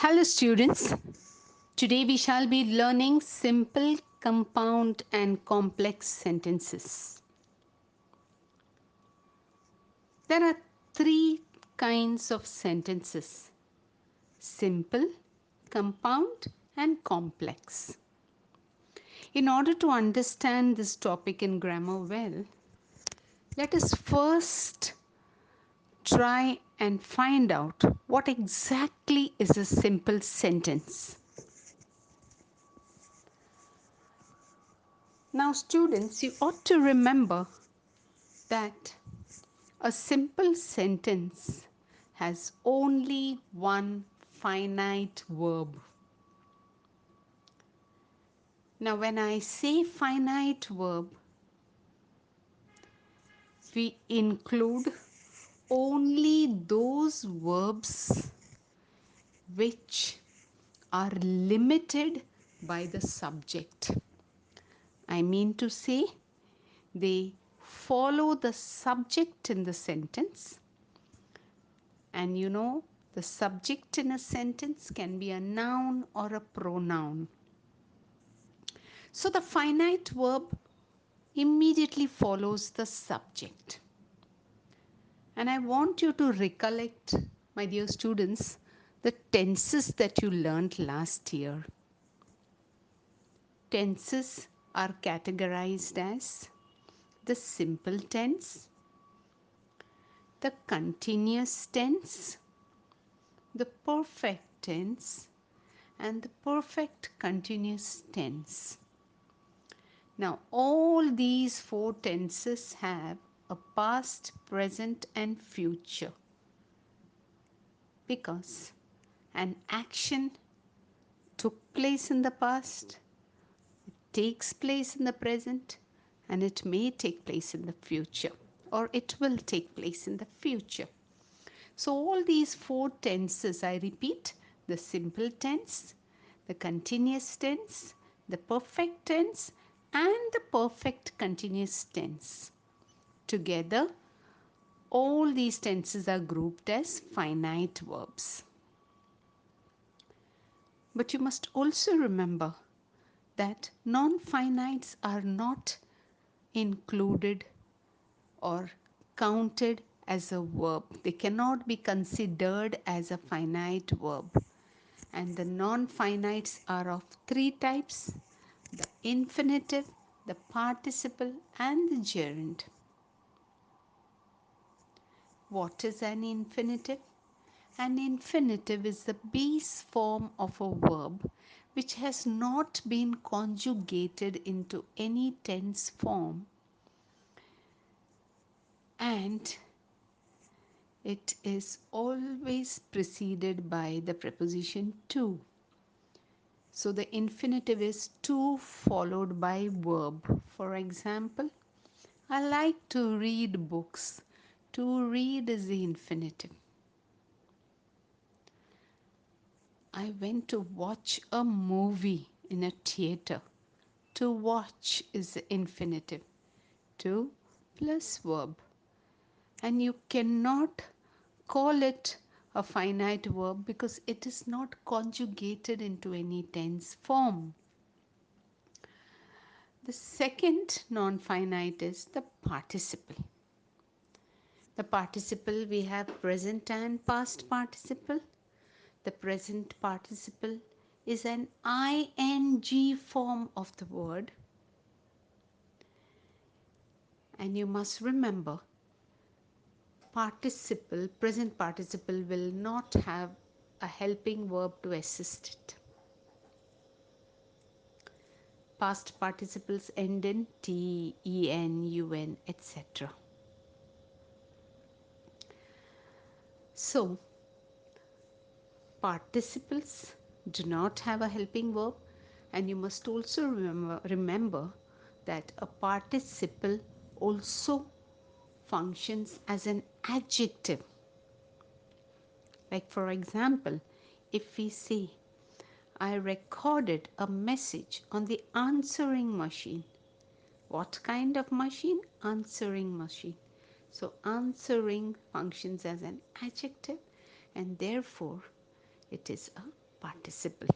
Hello, students. Today we shall be learning simple, compound, and complex sentences. There are three kinds of sentences: simple, compound, and complex. In order to understand this topic in grammar well, let us first try and find out what exactly is a simple sentence. Now, students, you ought to remember that a simple sentence has only one finite verb. Now, when I say finite verb, we include only those verbs which are limited by the subject. I mean to say, they follow the subject in the sentence. And you know, the subject in a sentence can be a noun or a pronoun. So the finite verb immediately follows the subject. And I want you to recollect, my dear students, the tenses that you learned last year. Tenses are categorized as the simple tense, the continuous tense, the perfect tense, and the perfect continuous tense. Now, all these four tenses have a past, present, and future because an action took place in the past, it takes place in the present, and it may take place in the future, or it will take place in the future. So, all these four tenses, I repeat, the simple tense, the continuous tense, the perfect tense, and the perfect continuous tense. Together, all these tenses are grouped as finite verbs. But you must also remember that non-finites are not included or counted as a verb. They cannot be considered as a finite verb. And the non-finites are of three types: the infinitive, the participle, and the gerund. What is an infinitive? An infinitive is the base form of a verb which has not been conjugated into any tense form, and it is always preceded by the preposition to. So the infinitive is to followed by verb. For example, I like to read books. To read is the infinitive. I went to watch a movie in a theater. To watch is the infinitive. To plus verb. And you cannot call it a finite verb because it is not conjugated into any tense form. The second non-finite is the participle. The participle, we have present and past participle. The present participle is an ing form of the word. And you must remember, present participle will not have a helping verb to assist it. Past participles end in t, en, un, etc. So, participles do not have a helping verb, and you must also remember that a participle also functions as an adjective. Like, for example, if we say, I recorded a message on the answering machine. What kind of machine? Answering machine. So answering functions as an adjective, and therefore it is a participle.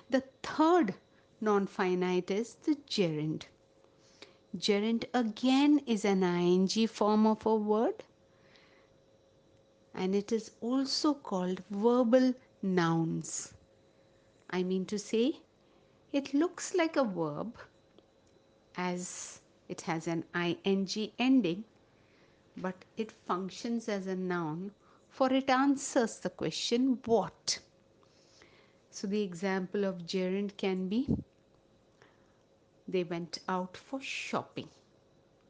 The third non-finite is the gerund. Gerund again is an ing form of a word, and it is also called verbal nouns. I mean to say, it looks like a verb as it has an ing ending, but it functions as a noun, for it answers the question what. So the example of gerund can be, they went out for shopping.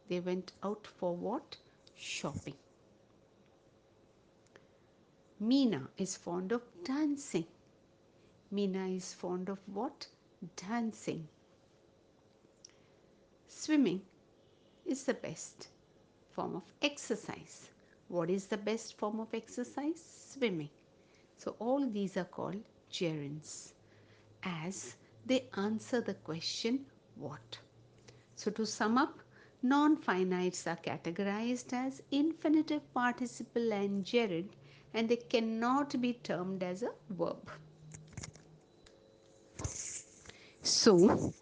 They went out for what? Shopping. Meena is fond of dancing. Meena is fond of what? Dancing. Swimming is the best form of exercise. What is the best form of exercise? Swimming. So all these are called gerunds as they answer the question what. So to sum up, non-finites are categorized as infinitive participle and gerund, and they cannot be termed as a verb. So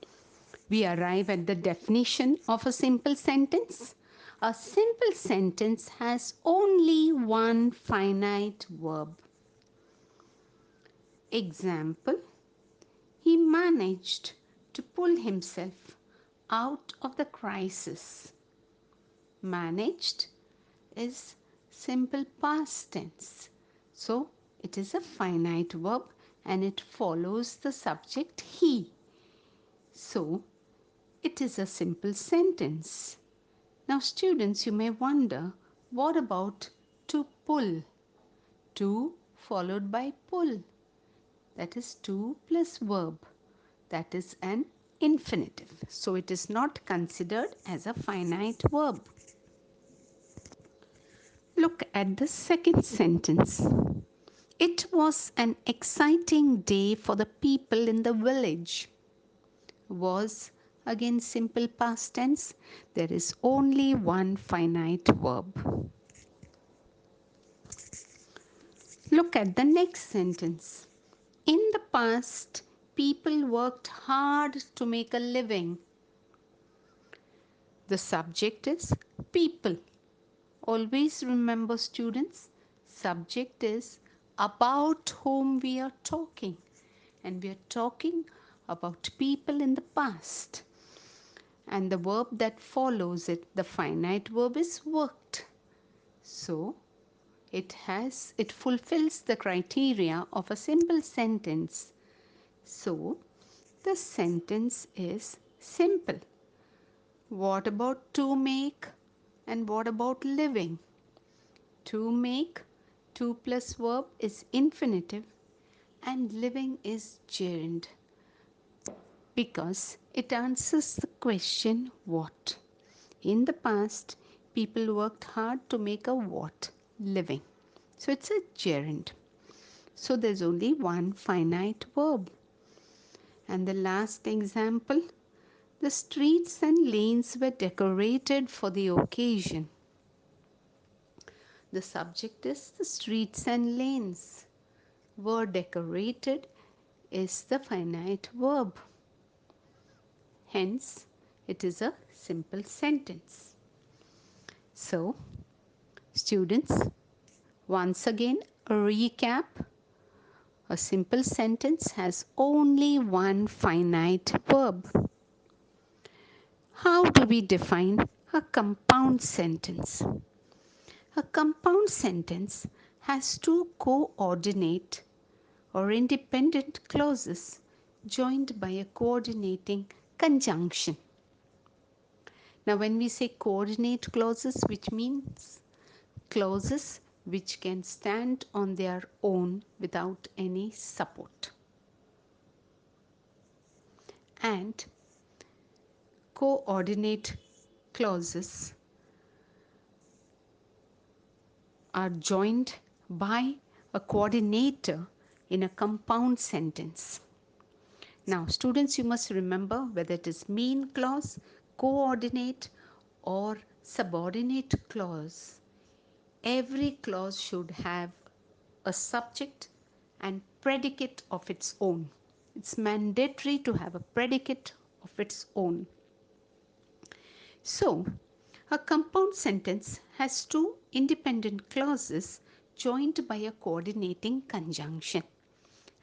we arrive at the definition of a simple sentence. A simple sentence has only one finite verb. Example, he managed to pull himself out of the crisis. Managed is simple past tense. So it is a finite verb and it follows the subject he. So it is a simple sentence. Now students, you may wonder, what about to pull? To followed by pull. That is to plus verb. That is an infinitive. So it is not considered as a finite verb. Look at the second sentence. It was an exciting day for the people in the village. Was again simple past tense. There is only one finite verb. Look at the next sentence. In the past, people worked hard to make a living. The subject is people. Always remember students, subject is about whom we are talking, and we are talking about people in the past. And the verb that follows it, the finite verb, is worked. So it fulfills the criteria of a simple sentence. So the sentence is simple. What about to make and what about living? To make, to plus verb is infinitive and living is gerund because it answers the question what. In the past, people worked hard to make a what? Living. So it's a gerund. So there's only one finite verb. And the last example, the streets and lanes were decorated for the occasion. The subject is the streets and lanes. Were decorated is the finite verb. Hence, it is a simple sentence. So, students, once again, a recap. A simple sentence has only one finite verb. How do we define a compound sentence? A compound sentence has two coordinate or independent clauses joined by a coordinating conjunction. Now, when we say coordinate clauses, which means clauses which can stand on their own without any support. And coordinate clauses are joined by a coordinator in a compound sentence. Now, students, you must remember whether it is main clause, coordinate, or subordinate clause. Every clause should have a subject and predicate of its own. It's mandatory to have a predicate of its own. So, a compound sentence has two independent clauses joined by a coordinating conjunction.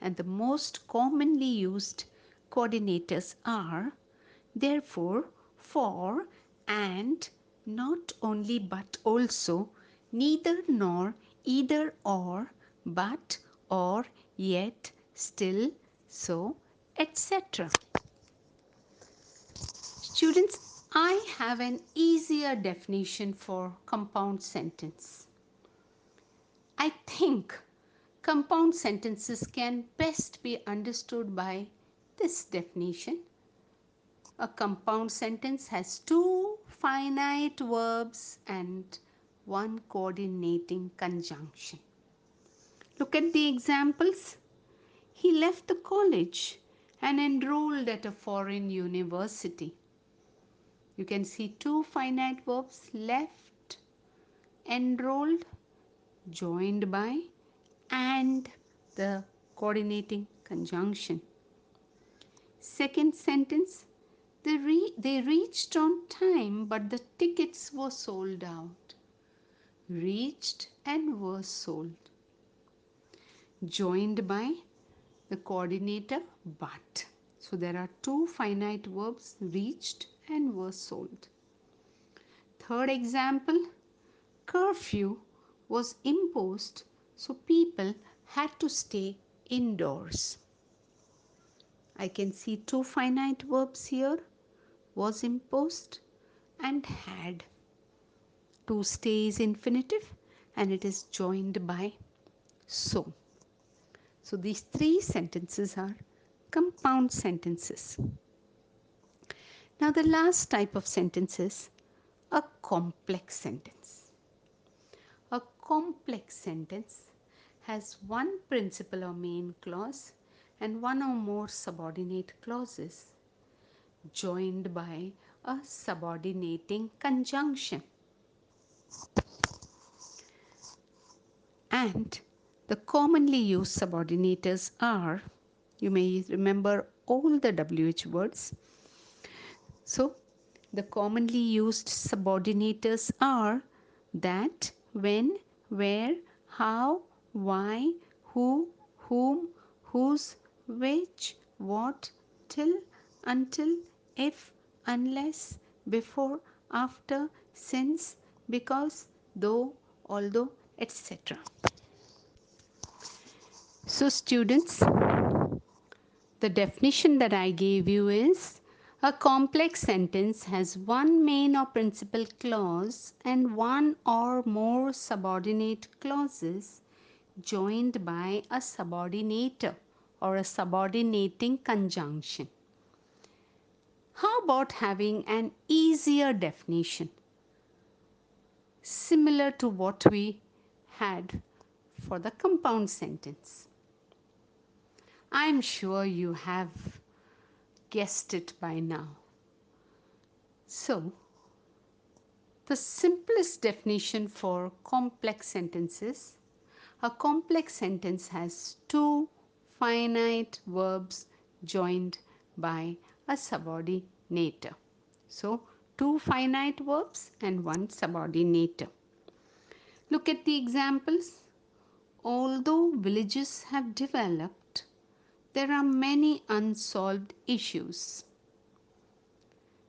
And the most commonly used coordinators are therefore, for, and, not only but also, neither nor, either or, but, or, yet, still, so, etc. Students, I have an easier definition for compound sentence. I think compound sentences can best be understood by this definition. A compound sentence has two finite verbs and one coordinating conjunction. Look at the examples. He left the college and enrolled at a foreign university. You can see two finite verbs, left, enrolled, joined by, and the coordinating conjunction. Second sentence, they reached on time, but the tickets were sold out. Reached and were sold. Joined by the coordinator but. So there are two finite verbs, reached and were sold. Third example, curfew was imposed, so people had to stay indoors. I can see two finite verbs here, was imposed and had. To stay is infinitive and it is joined by so. So these three sentences are compound sentences. Now the last type of sentence is a complex sentence. A complex sentence has one principal or main clause and one or more subordinate clauses joined by a subordinating conjunction. And the commonly used subordinators are, you may remember all the WH words. So, the commonly used subordinators are that, when, where, how, why, who, whom, whose, which, what, till, until, if, unless, before, after, since, because, though, although, etc. So, students, the definition that I gave you is a complex sentence has one main or principal clause and one or more subordinate clauses joined by a subordinator or a subordinating conjunction. How about having an easier definition similar to what we had for the compound sentence? I'm sure you have guessed it by now. So, the simplest definition for complex sentences, a complex sentence has two finite verbs joined by a subordinator. So, two finite verbs and one subordinator. Look at the examples. Although villages have developed, there are many unsolved issues.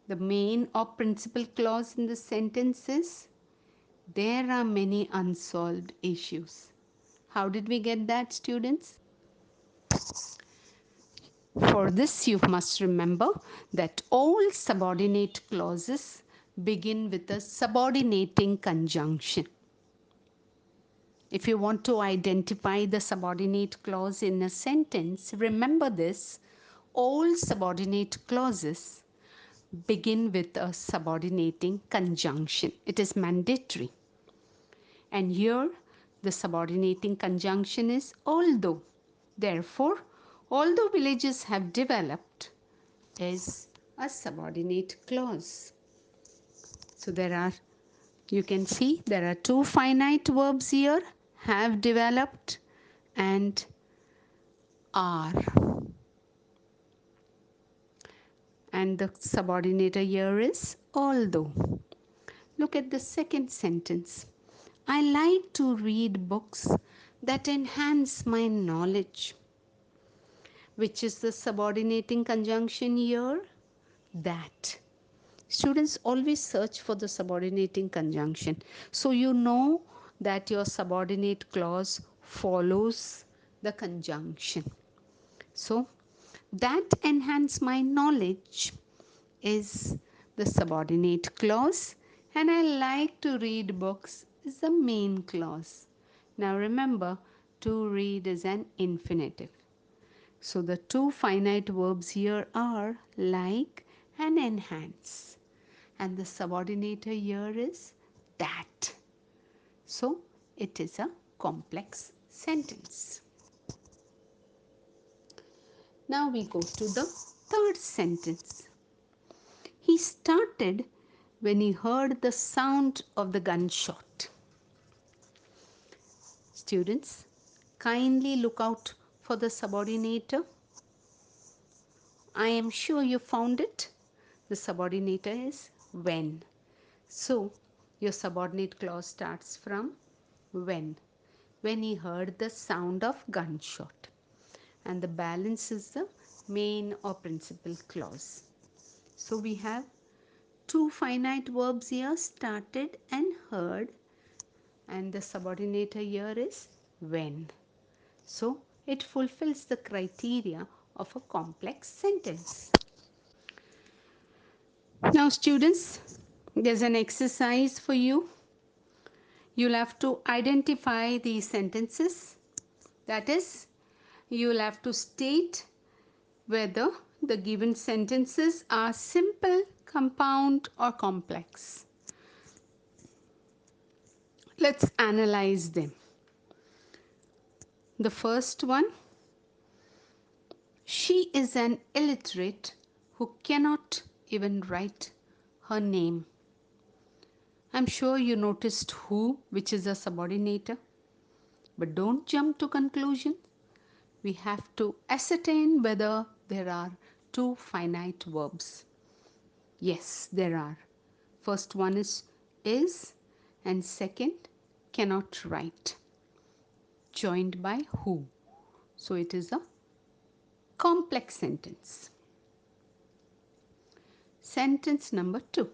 The main or principal clause in the sentence is there are many unsolved issues. How did we get that, students? For this, you must remember that all subordinate clauses begin with a subordinating conjunction. If you want to identify the subordinate clause in a sentence, remember this: all subordinate clauses begin with a subordinating conjunction. It is mandatory. And here the subordinating conjunction is although. Therefore, although villages have developed is a subordinate clause. So you can see there are two finite verbs here, have developed and are. And the subordinator here is although. Look at the second sentence. I like to read books that enhance my knowledge. Which is the subordinating conjunction here? That. Students always search for the subordinating conjunction. So you know that your subordinate clause follows the conjunction. So that enhance my knowledge is the subordinate clause, and I like to read books is the main clause. Now remember, to read is an infinitive. So the two finite verbs here are like and enhance. And the subordinator here is that. So it is a complex sentence. Now we go to the third sentence. He started when he heard the sound of the gunshot. Students, kindly look out for the subordinator. I am sure you found it. The subordinator is when. So, your subordinate clause starts from when. When he heard the sound of gunshot. And the balance is the main or principal clause. So, we have two finite verbs here, started and heard. And the subordinator here is when. So, it fulfills the criteria of a complex sentence. Now, students, there's an exercise for you. You'll have to identify these sentences. That is, you'll have to state whether the given sentences are simple, compound, or complex. Let's analyze them. The first one, she is an illiterate who cannot even write her name. I'm sure you noticed who, which is a subordinator. But don't jump to conclusion. We have to ascertain whether there are two finite verbs. Yes, there are. First one is and second cannot write, joined by who. So it is a complex sentence. Sentence number 2.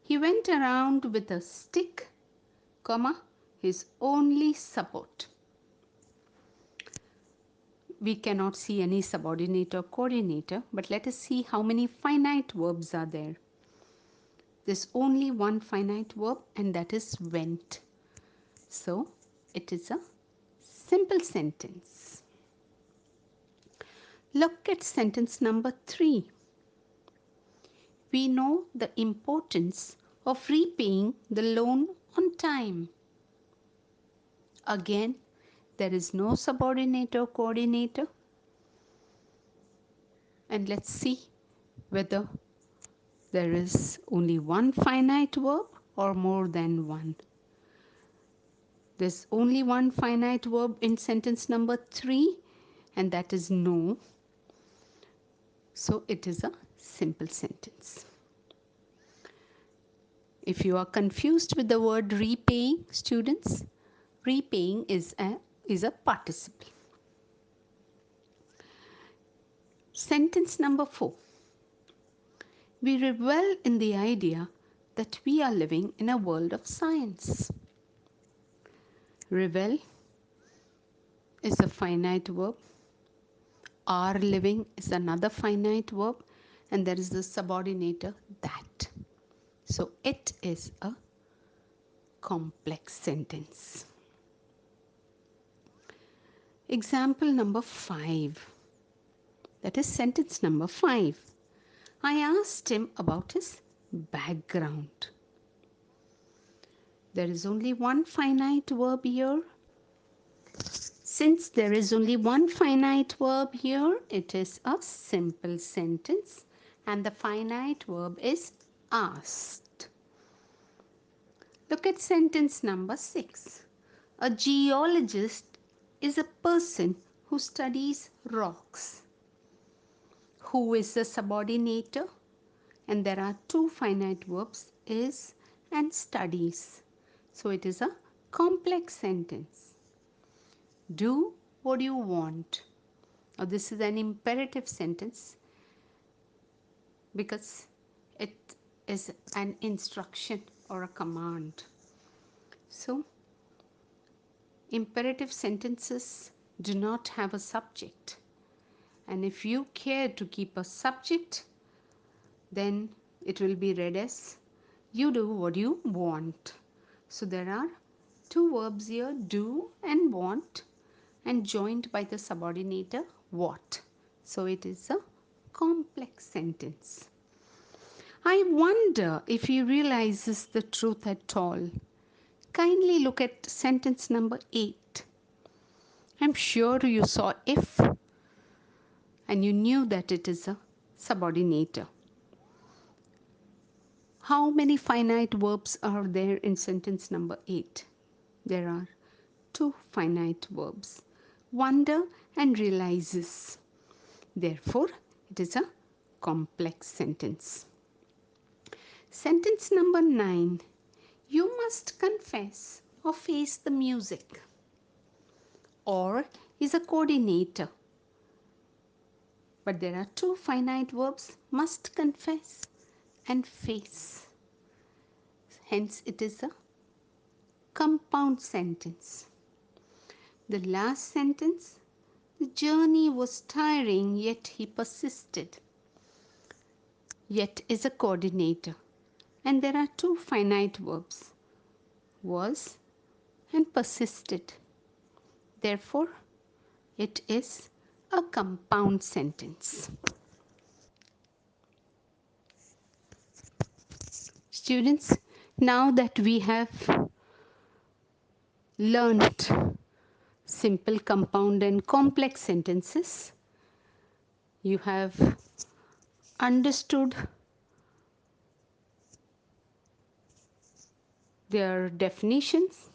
He went around with a stick, comma, his only support. We cannot see any subordinate or coordinator, but let us see how many finite verbs are there. There's only one finite verb, and that is went. So it is a simple sentence. Look at sentence number 3. We know the importance of repaying the loan on time. Again, there is no subordinate or coordinator. And let's see whether there is only one finite verb or more than one. There's only one finite verb in sentence number 3, and that is no. So it is a simple sentence. If you are confused with the word repaying, students, repaying is a participle. Sentence number 4. We revel in the idea that we are living in a world of science. Revel is a finite verb. Are living is another finite verb, and there is the subordinator that. So it is a complex sentence. Example number 5. That is sentence number 5. I asked him about his background. There is only one finite verb here. Since there is only one finite verb here, it is a simple sentence, and the finite verb is asked. Look at sentence number 6. A geologist is a person who studies rocks. Who is the subordinator? And there are two finite verbs, is and studies. So it is a complex sentence. Do what you want. Now this is an imperative sentence because it is an instruction or a command. So imperative sentences do not have a subject. And if you care to keep a subject, then it will be read as you do what you want. So there are two verbs here, do and want, and joined by the subordinator what. So it is a complex sentence. I wonder if he realizes the truth at all. Kindly look at sentence number 8. I'm sure you saw if and you knew that it is a subordinator. How many finite verbs are there in sentence number 8? There are two finite verbs, wonder and realizes. Therefore, it is a complex sentence. Sentence number 9. You must confess or face the music. Or is a coordinator. But there are two finite verbs, must confess and face. Hence, it is a compound sentence. The last sentence, the journey was tiring, yet he persisted. Yet is a coordinator. And there are two finite verbs, was and persisted. Therefore, it is a compound sentence. Students, now that we have learned simple, compound, and complex sentences, you have understood their definitions,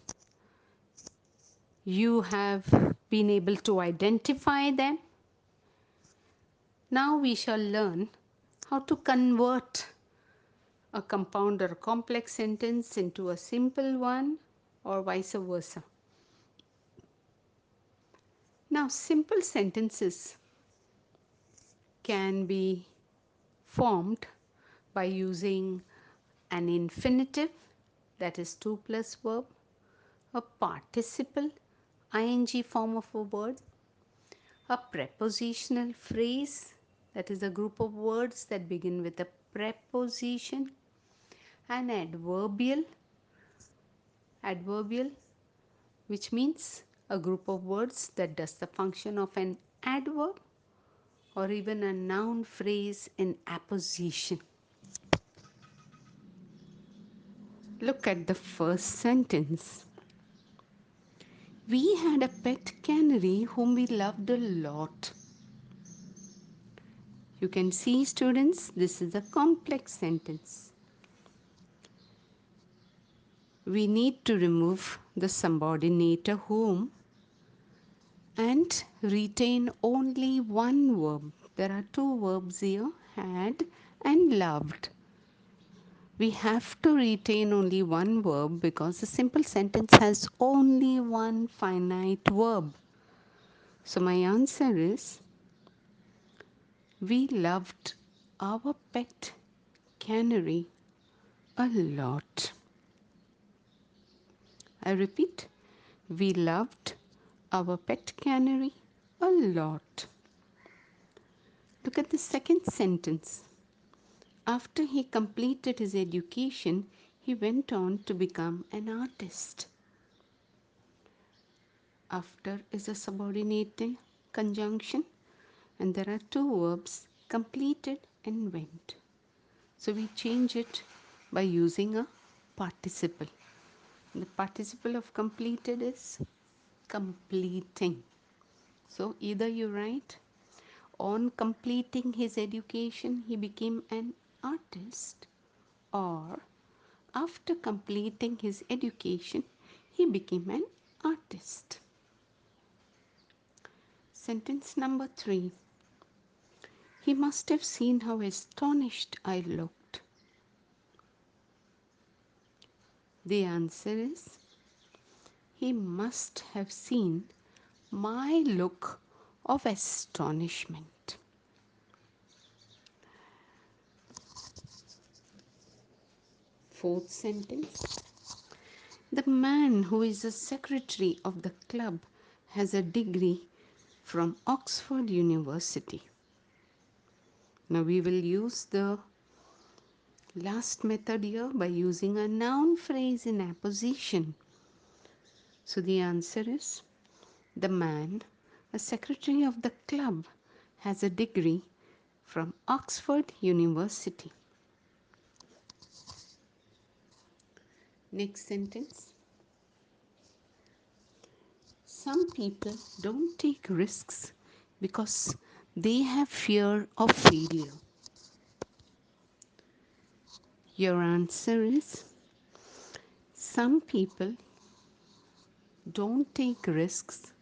you have been able to identify them. Now we shall learn how to convert a compound or complex sentence into a simple one or vice versa. Now, simple sentences can be formed by using an infinitive, that is 2 plus verb, a participle, ing form of a word, a prepositional phrase, that is a group of words that begin with a preposition, an adverbial, which means a group of words that does the function of an adverb, or even a noun phrase in apposition. Look at the first sentence. We had a pet canary whom we loved a lot. You can see, students, this is a complex sentence. We need to remove the subordinator whom and retain only one verb. There are two verbs here, had and loved. We have to retain only one verb because a simple sentence has only one finite verb. So my answer is, we loved our pet canary a lot. I repeat, we loved our pet canary a lot. Look at the second sentence. After he completed his education, he went on to become an artist. After is a subordinating conjunction, and there are two verbs, completed and went. So we change it by using a participle. The participle of completed is completing. So either you write, on completing his education, he became an artist, or after completing his education, he became an artist. Sentence number 3. He must have seen how astonished I looked. The answer is he must have seen my look of astonishment. Fourth sentence. The man who is the secretary of the club has a degree from Oxford University. Now we will use the last method here by using a noun phrase in apposition. So the answer is the man, a secretary of the club, has a degree from Oxford University. Next sentence. Some people don't take risks because they have fear of failure. Your answer is some people don't take risks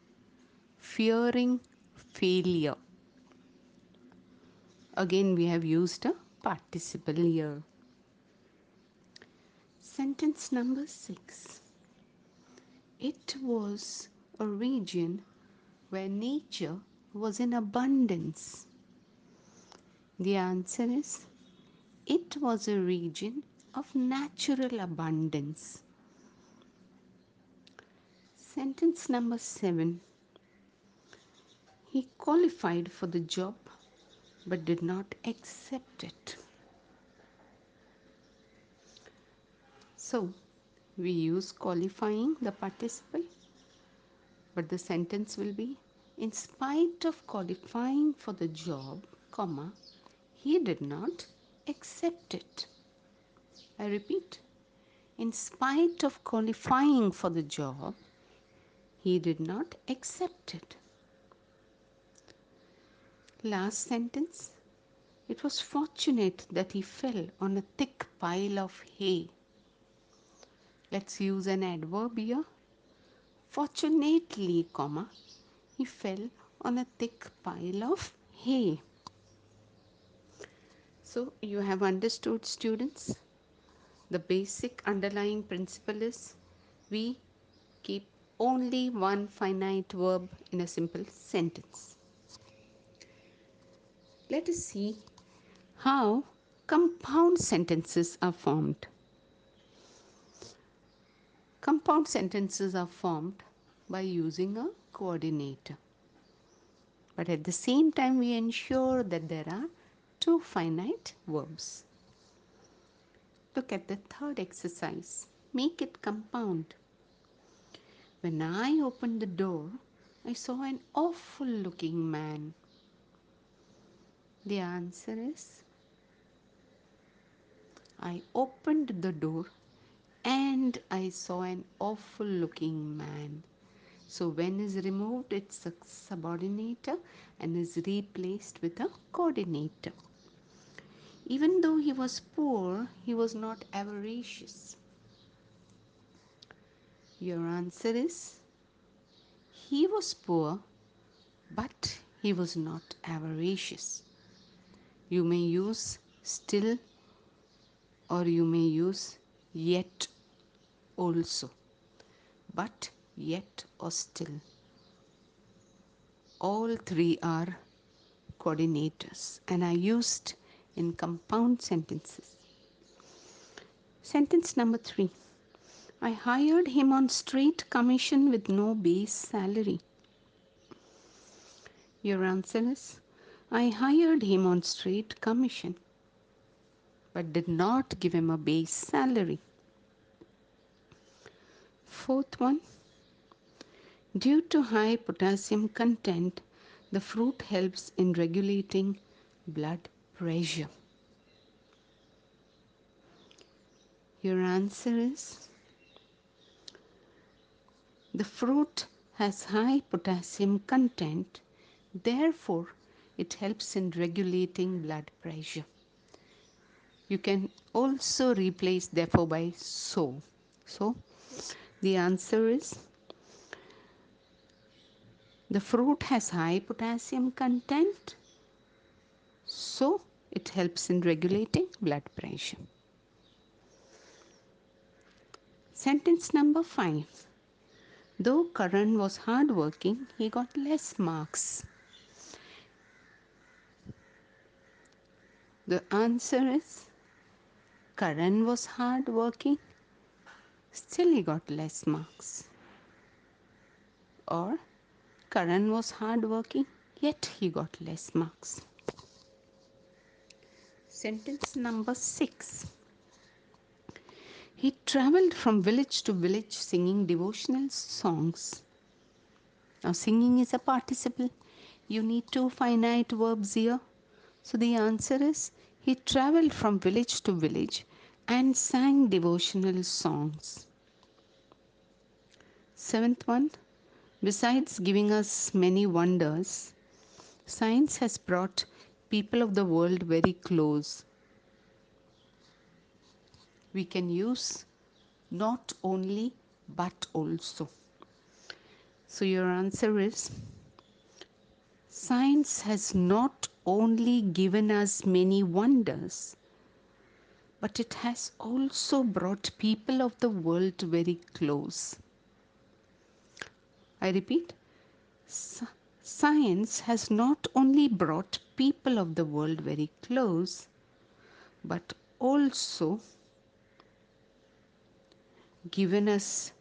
fearing failure. Again, we have used a participle here. Sentence number 6. It was a region where nature was in abundance. The answer is it was a region of natural abundance. Sentence number 7. He qualified for the job but did not accept it. So, we use qualifying the participle, but the sentence will be in spite of qualifying for the job, comma, he did not accept it. I repeat, in spite of qualifying for the job, he did not accept it. Last sentence. It was fortunate that he fell on a thick pile of hay. Let's use an adverb here. Fortunately, comma, he fell on a thick pile of hay. So you have understood, students, the basic underlying principle is we keep only one finite verb in a simple sentence. Let us see how compound sentences are formed. Compound sentences are formed by using a coordinator. But at the same time, we ensure that there are two finite verbs. Look at the third exercise. Make it compound. When I opened the door, I saw an awful looking man. The answer is I opened the door and I saw an awful looking man. So when is removed, it's a subordinator and is replaced with a coordinator. Even though he was poor, he was not avaricious. Your answer is he was poor, but he was not avaricious. You may use still or you may use yet also. But, yet or still. All three are coordinators and are used in compound sentences. Sentence number 3. I hired him on straight commission with no base salary. Your answer is I hired him on straight commission but did not give him a base salary. Fourth one. Due to high potassium content, the fruit helps in regulating blood pressure. Your answer is the fruit has high potassium content, therefore it helps in regulating blood pressure. You can also replace therefore by so. So the answer is The fruit has high potassium content, so it helps in regulating blood pressure. Sentence number 5. Though Karan was hardworking, he got less marks. The answer is Karan was hardworking, still he got less marks. Or Karan was hardworking, yet he got less marks. Sentence number 6. He traveled from village to village singing devotional songs. Now, singing is a participle. You need two finite verbs here. So, the answer is he traveled from village to village and sang devotional songs. Seventh one, besides giving us many wonders, science has brought people of the world very close. We can use not only but also. So, your answer is science has not only given us many wonders, but it has also brought people of the world very close. I repeat, science has not only brought people of the world very close, but also given us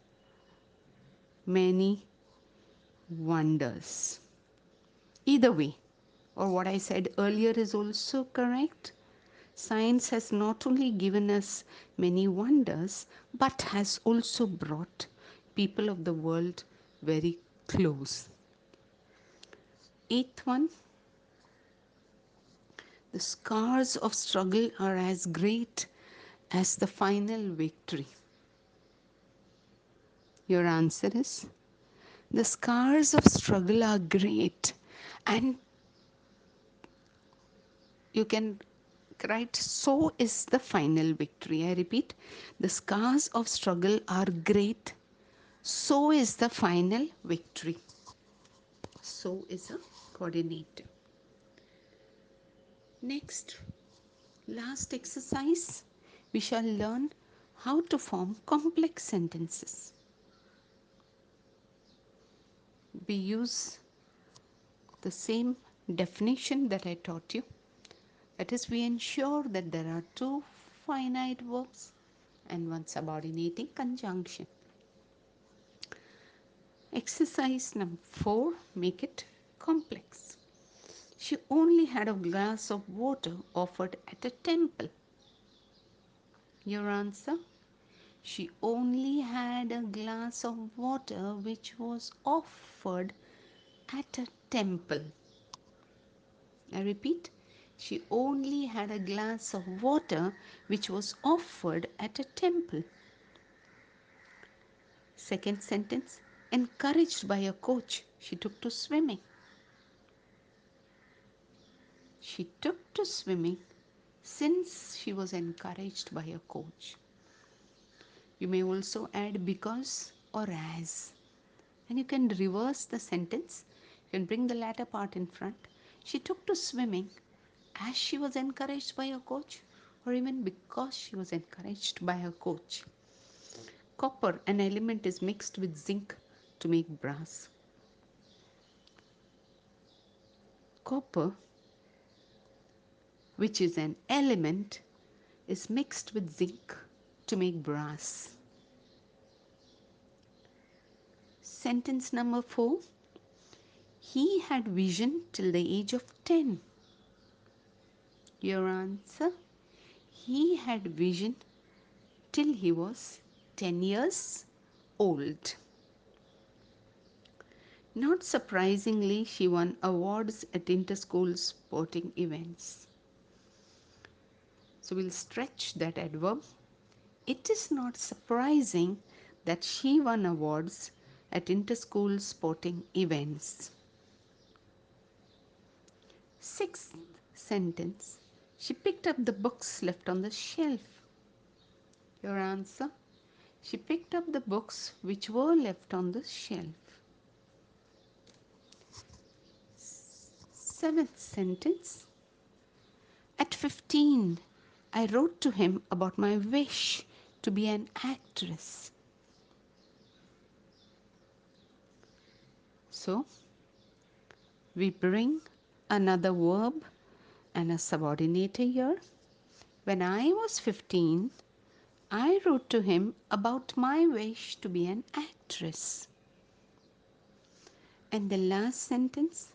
many wonders. Either way, or what I said earlier is also correct. Science has not only given us many wonders, but has also brought people of the world very close. Eighth one, the scars of struggle are as great as the final victory. Your answer is the scars of struggle are great, and you can write so is the final victory. I repeat, the scars of struggle are great, so is the final victory. So is a coordinator. Next, last exercise, we shall learn how to form complex sentences. We use the same definition that I taught you. That is, we ensure that there are two finite verbs and one subordinating conjunction. Exercise number 4, make it complex. She only had a glass of water offered at a temple. Your answer? She only had a glass of water which was offered at a temple. I repeat, she only had a glass of water which was offered at a temple. Second sentence, encouraged by a coach, she took to swimming. She took to swimming since she was encouraged by a coach. You may also add because or as. And you can reverse the sentence. You can bring the latter part in front. She took to swimming as she was encouraged by a coach, or even because she was encouraged by a coach. Copper, an element, is mixed with zinc to make brass. Copper, which is an element, is mixed with zinc to make brass. Sentence number 4. He had vision till the age of 10. Your answer? He had vision till he was 10 years old. Not surprisingly, she won awards at inter-school sporting events. So we'll stretch that adverb. It is not surprising that she won awards at inter-school sporting events. Sixth sentence, she picked up the books left on the shelf. Your answer? She picked up the books which were left on the shelf. Seventh sentence. At 15, I wrote to him about my wish to be an actress. So, we bring another verb and a subordinator here. When I was 15, I wrote to him about my wish to be an actress. And the last sentence,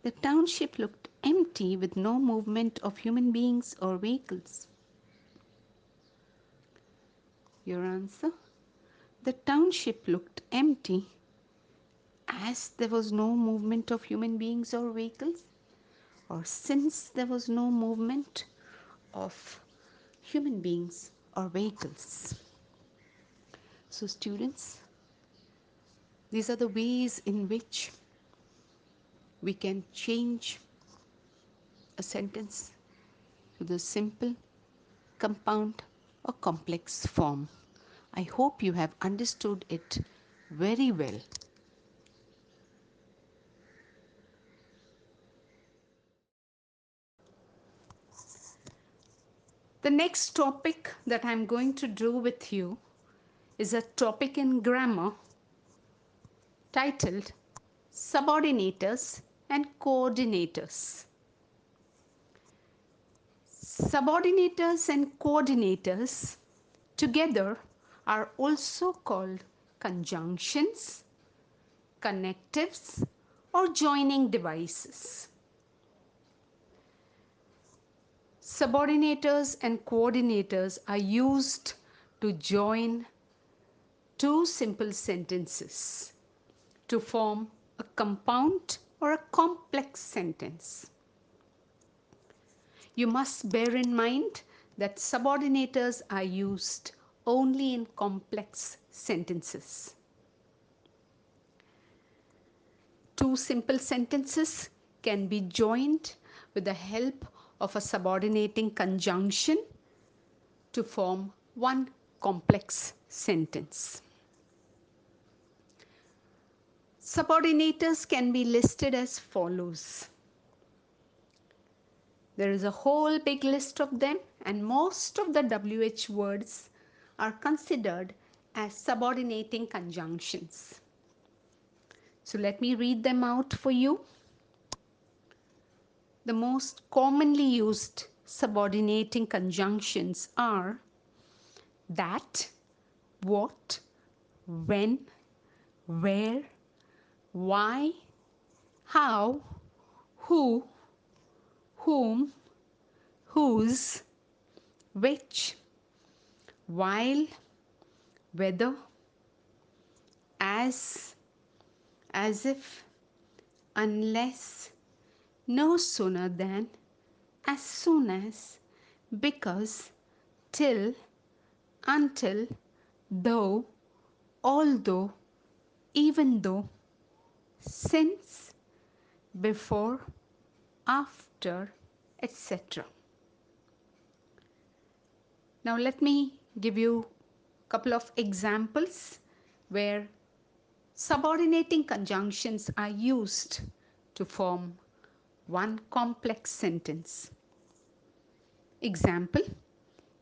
the township looked empty with no movement of human beings or vehicles. Your answer? The township looked empty as there was no movement of human beings or vehicles, or since there was no movement of human beings or vehicles. So students, these are the ways in which we can change a sentence to the simple, compound or complex form. I hope you have understood it very well. The next topic that I'm going to do with you is a topic in grammar titled Subordinators and Coordinators. Subordinators and coordinators together are also called conjunctions, connectives, or joining devices. Subordinators and coordinators are used to join two simple sentences to form a compound or a complex sentence. You must bear in mind that subordinators are used only in complex sentences. Two simple sentences can be joined with the help of a subordinating conjunction to form one complex sentence. Subordinators can be listed as follows. There is a whole big list of them, and most of the WH words are considered as subordinating conjunctions. So let me read them out for you. The most commonly used subordinating conjunctions are that, what, when, where, why, how, who, whom, whose, which, while, whether, as if, unless, no sooner than, as soon as, because, till, until, though, although, even though, since, before, after, etc. Now let me give you a couple of examples where subordinating conjunctions are used to form one complex sentence. Example,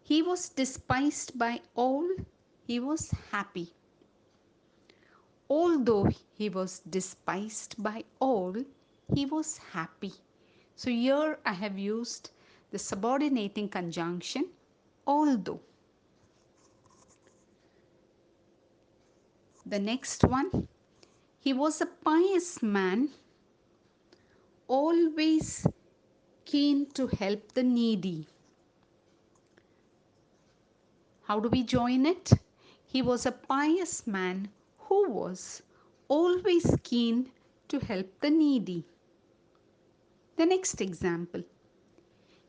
he was despised by all, he was happy. Although he was despised by all, he was happy. So here I have used the subordinating conjunction although. The next one, he was a pious man, always keen to help the needy. How do we join it? He was a pious man who was always keen to help the needy. The next example,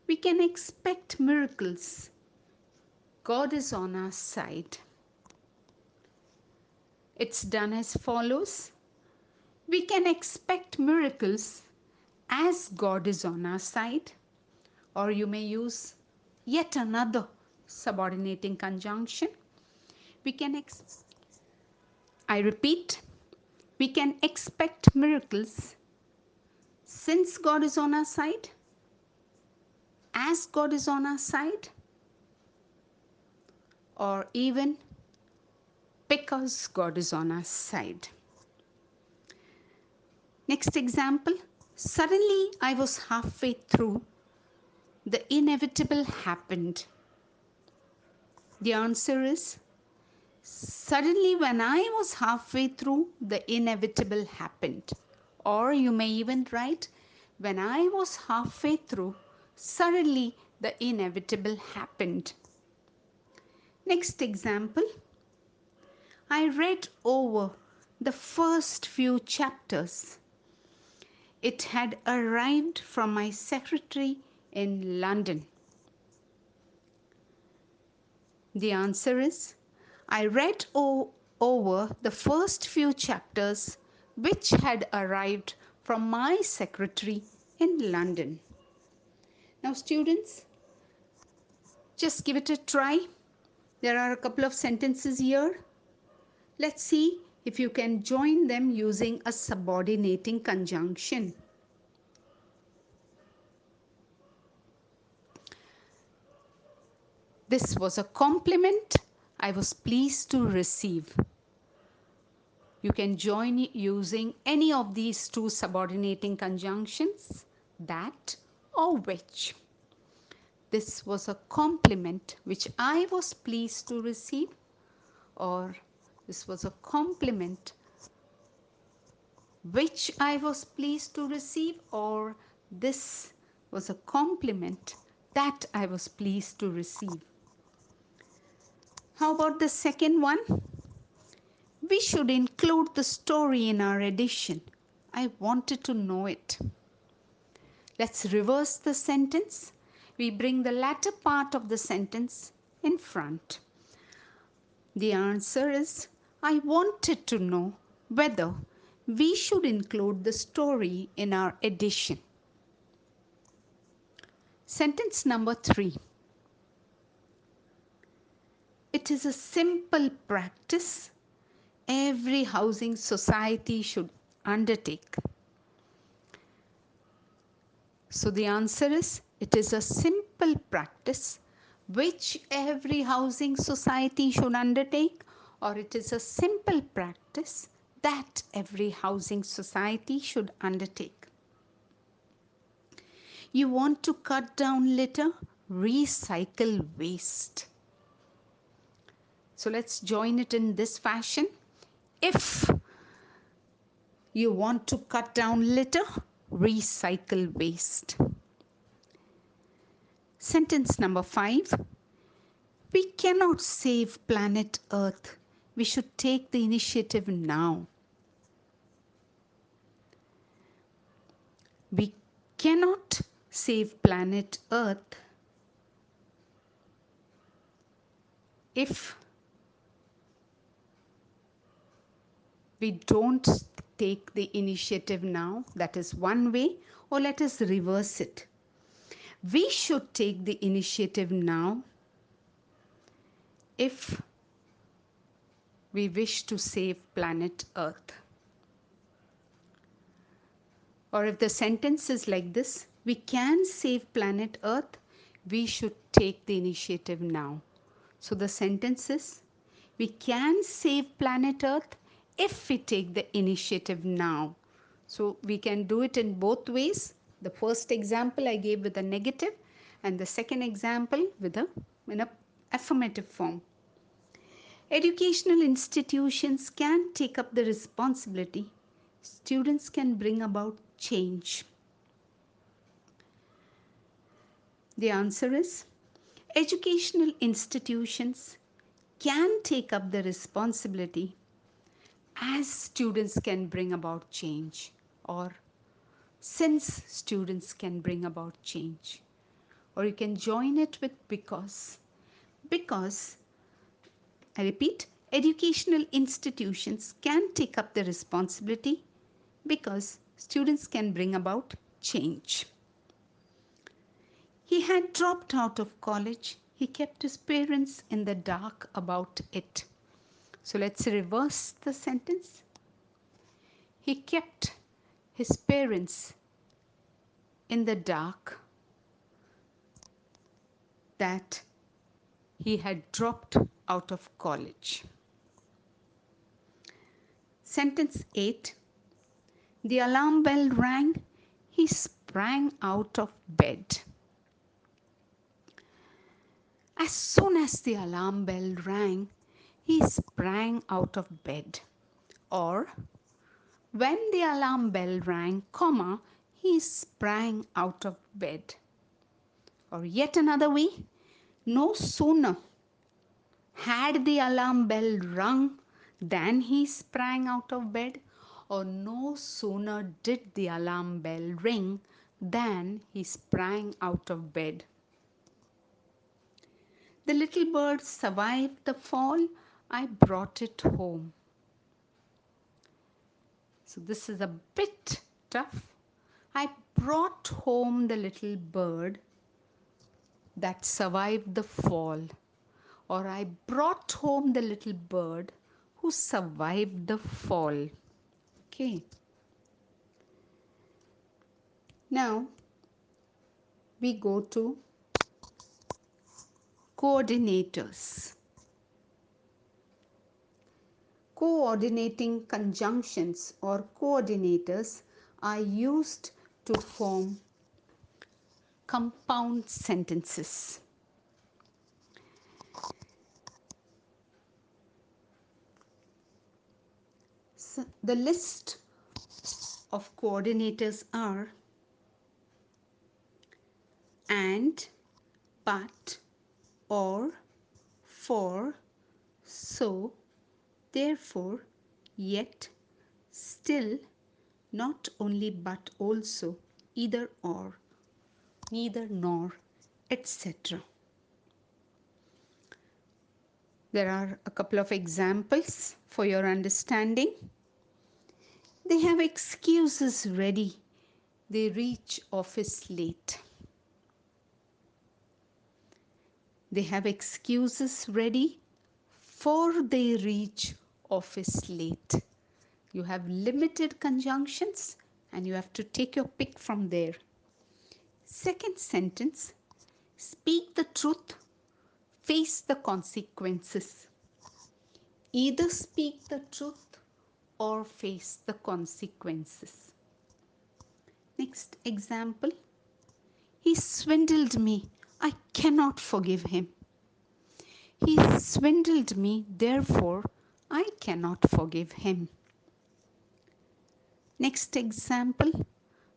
we can expect miracles. God is on our side. It's done as follows. We can expect miracles as God is on our side, or you may use yet another subordinating conjunction. I repeat, we can expect miracles Since God is on our side, as God is on our side, or even because God is on our side. Next example, suddenly I was halfway through, the inevitable happened. The answer is, suddenly when I was halfway through, the inevitable happened. Or you may even write, when I was halfway through, suddenly the inevitable happened. Next example, I read over the first few chapters. It had arrived from my secretary in London. The answer is, I read over the first few chapters which had arrived from my secretary in London. Now, students, just give it a try. There are a couple of sentences here. Let's see if you can join them using a subordinating conjunction. This was a compliment I was pleased to receive. You can join using any of these two subordinating conjunctions, that or which. This was a compliment which I was pleased to receive, or this was a compliment which I was pleased to receive, or this was a compliment that I was pleased to receive. How about the second one? We should include the story in our edition. I wanted to know it. Let's reverse the sentence. We bring the latter part of the sentence in front. The answer is, I wanted to know whether we should include the story in our edition. Sentence number 3. It is a simple practice every housing society should undertake. So the answer is, it is a simple practice which every housing society should undertake, or it is a simple practice that every housing society should undertake. You want to cut down litter, recycle waste. So let's join it in this fashion. If you want to cut down litter, recycle waste. Sentence number 5. We cannot save planet Earth. We should take the initiative now. We cannot save planet Earth if we don't take the initiative now. That is one way. Or let us reverse it. We should take the initiative now if we wish to save planet Earth. Or if the sentence is like this, we can save planet Earth, we should take the initiative now. So the sentence is, we can save planet Earth if we take the initiative now. So we can do it in both ways. The first example I gave with a negative, and the second example with in a affirmative form. Educational institutions can take up the responsibility. Students can bring about change. The answer is, educational institutions can take up the responsibility as students can bring about change, or since students can bring about change. Or you can join it with because. Because, I repeat, educational institutions can take up the responsibility because students can bring about change. He had dropped out of college. He kept his parents in the dark about it. So let's reverse the sentence. He kept his parents in the dark that he had dropped out of college. Sentence 8. The alarm bell rang. He sprang out of bed. As soon as the alarm bell rang, he sprang out of bed. Or, when the alarm bell rang, comma, he sprang out of bed. Or yet another way, no sooner had the alarm bell rung than he sprang out of bed, or no sooner did the alarm bell ring than he sprang out of bed. The little bird survived the fall. I brought it home. So this is a bit tough. I brought home the little bird that survived the fall. Or I brought home the little bird who survived the fall. Okay. Now we go to coordinators. Coordinating conjunctions or coordinators are used to form compound sentences. So the list of coordinators are and, but, or, for, so, therefore, yet, still, not only but also, either or, neither nor, etc. There are a couple of examples for your understanding. They have excuses ready. They reach office late. They have excuses ready for they reach office late. You have limited conjunctions and you have to take your pick from there. Second sentence, speak the truth, face the consequences. Either speak the truth or face the consequences. Next example, he swindled me. I cannot forgive him. He swindled me, therefore I cannot forgive him. Next example,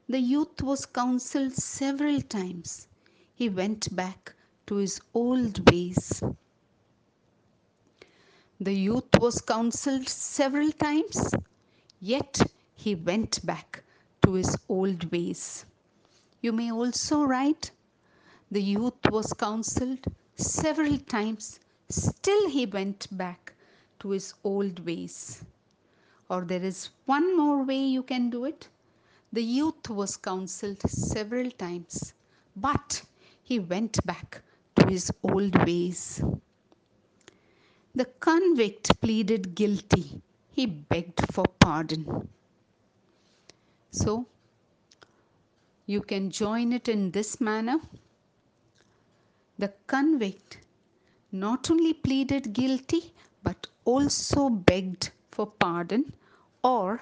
the youth was counseled several times. He went back to his old ways. The youth was counseled several times, yet he went back to his old ways. You may also write, the youth was counseled several times, still he went back to his old ways. Or there is one more way you can do it. The youth was counseled several times, but he went back to his old ways. The convict pleaded guilty. He begged for pardon. So, you can join it in this manner. The convict not only pleaded guilty, but also begged for pardon, or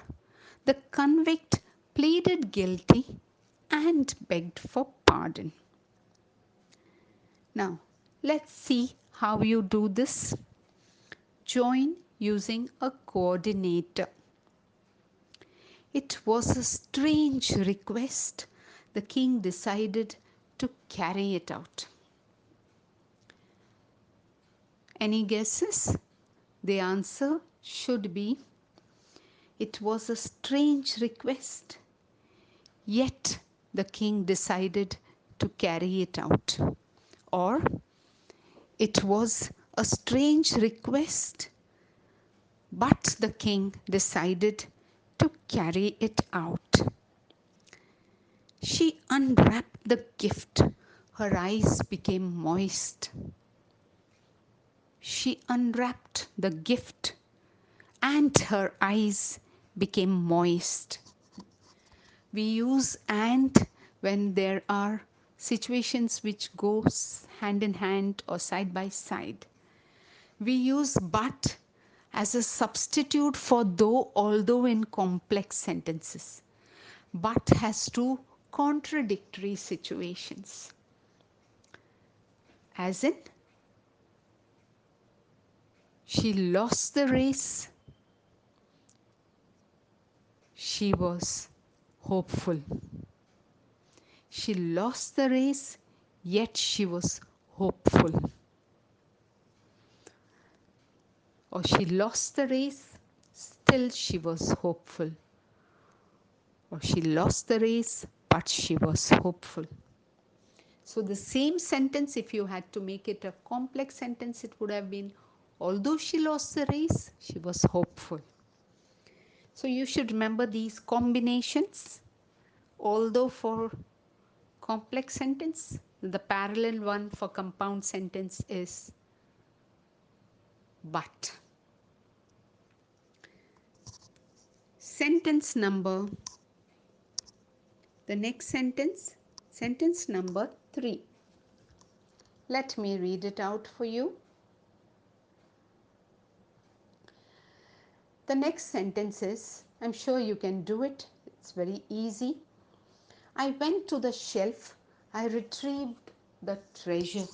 the convict pleaded guilty and begged for pardon. Now, let's see how you do this. Join using a coordinator. It was a strange request. The king decided to carry it out. Any guesses? The answer should be, it was a strange request, yet the king decided to carry it out. Or, it was a strange request, but the king decided to carry it out. She unwrapped the gift. Her eyes became moist. She unwrapped the gift and her eyes became moist. We use and when there are situations which goes hand in hand or side by side, we use but as a substitute for though, although in complex sentences. But has two contradictory situations. As in, she lost the race, she was hopeful. She lost the race, yet she was hopeful. Or she lost the race, still she was hopeful. Or she lost the race, but she was hopeful. So the same sentence, if you had to make it a complex sentence, it would have been, although she lost the race, she was hopeful. So you should remember these combinations. Although for complex sentence, the parallel one for compound sentence is but. Sentence number, the next sentence, sentence number 3. Let me read it out for you. The next sentence is, I'm sure you can do it, it's very easy. I went to the shelf, I retrieved the treasure.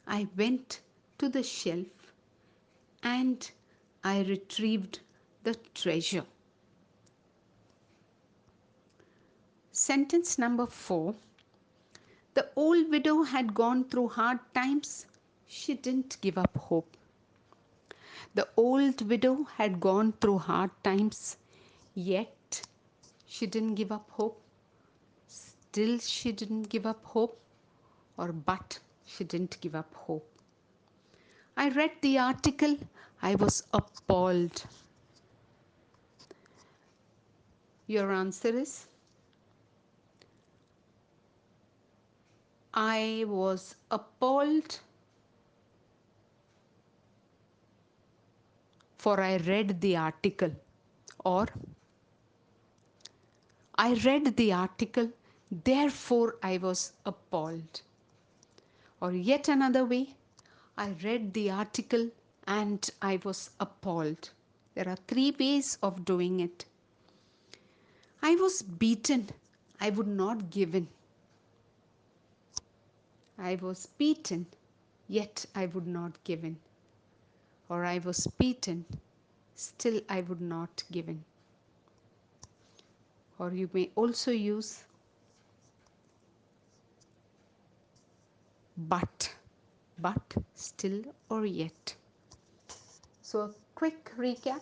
I went to the shelf and I retrieved the treasure. Sentence number 4. The old widow had gone through hard times. She didn't give up hope. The old widow had gone through hard times, yet she didn't give up hope. Still, she didn't give up hope, or but she didn't give up hope. I read the article. I was appalled. Your answer is, I was appalled, for I read the article, or I read the article, therefore I was appalled. Or yet another way, I read the article and I was appalled. There are 3 ways of doing it. I was beaten, I would not give in. I was beaten, yet I would not give in. Or I was beaten, still I would not give in. Or you may also use but, still, or yet. So a quick recap.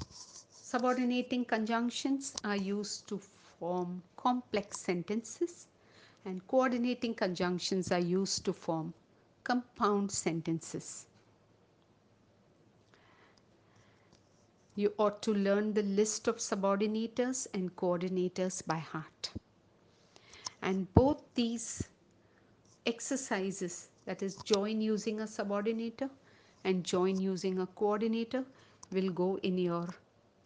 Subordinating conjunctions are used to form complex sentences, and coordinating conjunctions are used to form compound sentences. You ought to learn the list of subordinators and coordinators by heart. And both these exercises, that is join using a subordinator and join using a coordinator, will go in your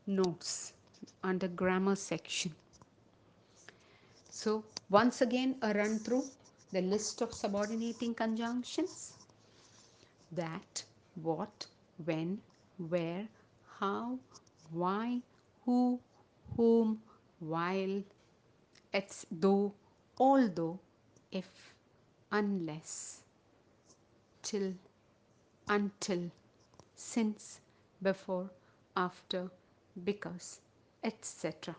notes under grammar section. So once again, a run through the list of subordinating conjunctions: that, what, when, where, how, why, who, whom, while, though, although, if, unless, till, until, since, before, after, because, etc.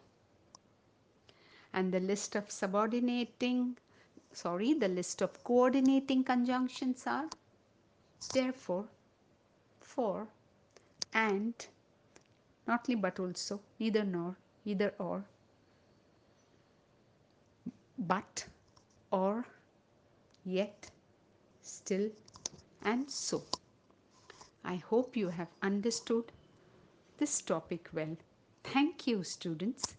And the list of the list of coordinating conjunctions are therefore, for, and, not only but also, neither nor, either or, but, or, yet, still, and so. I hope you have understood this topic well. Thank you, students.